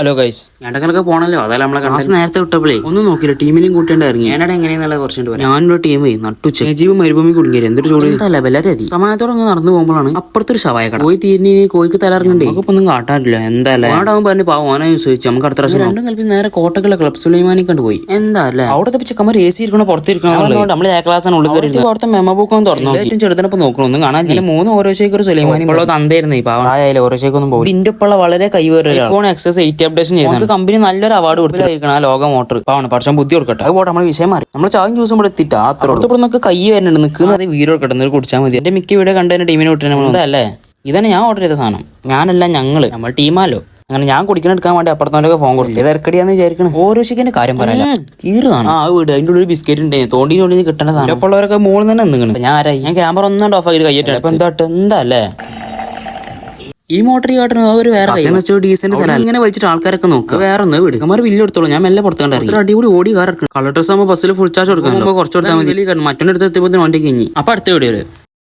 hello guys ഇടക്കൊക്കെ പോണല്ലോ അതല്ല നമ്മളെ ക്ലാസ് നേരത്തെ വിട്ടപ്പോഴേ ഒന്നും നോക്കില്ല ടീമിനെയും കൂട്ടേണ്ട ഇറങ്ങി ഞാനടെ എങ്ങനെയെന്നുള്ള കുറച്ചുണ്ട് ഞാനൊരു ടീം നട്ടുച്ച ജീവ് മരുഭൂമി കുടുങ്ങിയത് എന്തൊരു ചോട് അല്ല വല്ലാതെ മതി സമാനത്തോടെ ഒന്ന് നടന്നു പോകുമ്പോഴാണ് അപ്പുറത്തൊരു ശവായ കട പോയി തീരിനി കോയിക്ക് തരാറുണ്ട് നമുക്കിപ്പോ ഒന്നും കാട്ടാറില്ല എന്തായാലും ആടാവും പറഞ്ഞു പാവം ഓനെ ചോദിച്ചു നമുക്ക് അടുത്ത പ്രാവശ്യം രണ്ടും കൽപ്പി നേരെ കോട്ടക്കുള്ള ക്ലബ് സുലൈമാനി കണ്ട് പോയി എന്താ അല്ലേ അവിടുത്തെ ചെക്കന്മാർ എ സി ഇരിക്കണോ പുറത്തിരിക്കണോ നമ്മൾ എ ക്ലാസ് ഉള്ളിൽ കയറി അവിടുത്തെ മെമ്മ ബുക്കൊന്നും തുറന്നു ഏറ്റവും ചെറുതിനൊപ്പം നോക്കണം ഒന്നും കാണാൻ മൂന്ന് ഓരോ ശേഖർ ഒരു സുലൈമാനി ഉള്ള തന്തയായിരുന്നു ഈ പാവായാലും ഓരോ ശേഖൊന്നും പോകും ഇതിന്റെ ഒപ്പമുള്ള വളരെ കൈവേറി ഫോൺ എക്സസ് 8 അപ്ഡേഷൻ ചെയ്യുന്നത് കമ്പനി നല്ലൊരു അവാർഡ് കൊടുത്തിരിക്കണം ആ ലോക മോട്ടർ പാവണം പക്ഷെ ബുദ്ധി കൊടുക്കട്ടെ അത് പോട്ടെ നമ്മൾ വിഷയം മാറി നമ്മൾ ചാവും ജ്യൂസും ഇവിടെ എത്തിയിട്ട് അത്രത്തോടെ കൈ വരുന്നുണ്ട് നിൽക്കുന്നത് വീഡിയോ കിടന്നത് കുടിച്ചാൽ മതി എന്റെ മിക്ക വീഡിയോ കണ്ടതിന്റെ ടീമിനെ വിട്ടു അതല്ലേ ഇതാണ് ഞാൻ ഓർഡർ ചെയ്ത സാധനം ഞാനല്ല ഞങ്ങള് നമ്മൾ ടീമാലോ അങ്ങനെ ഞാൻ കുടിക്കാൻ എടുക്കാൻ വേണ്ടി അപ്പുറത്തോണ്ടൊക്കെ ഫോൺ കൊടുത്തു തിരക്കടിയാന്ന് വിചാരിക്കണം ഓരോ ശിഖന്റെ കാര്യം പറയാല്ല കീറാണ് ആ വീട് അതിന്റെ ഉള്ളിൽ ബിസ്ക്കറ്റ് ഉണ്ട് തോണ്ടി കിട്ടേണ്ട സാധനം അപ്പോൾ ഉള്ളവരൊക്കെ മോളിൽ തന്നെ നിൽക്കണം ഞാൻ ആരായി ഞാൻ ക്യാമറ ഒന്നും ഓഫ് ആക്കി കയ്യിട്ട് അപ്പൊ എന്താ അല്ലേ ഈ മോട്ടറി കാട്ടുന്ന ഒരു വേറെ ഡീസന്റ് സ്ഥലം ഇങ്ങനെ വെച്ചിട്ട് ആൾക്കാരൊക്കെ നോക്കുക വേറെ ഒന്ന് വീടുമാർ വില്ല് എടുത്തോളൂ ഞാൻ മെല്ലെ പുറത്തുകൊണ്ടായിരുന്നു അടിപൊളി ഓടി കാർ കളർ ഡ്രസ് ആകുമ്പോൾ ബസ്സിൽ ഫുൾ ചാർജ് കൊടുക്കാൻ കുറച്ച് കൊടുത്താൽ മതി മറ്റൊരു അടുത്ത് എത്തിയപ്പോൾ വണ്ടി കഴിഞ്ഞു അപ്പൊ അടുത്ത വീഡിയോ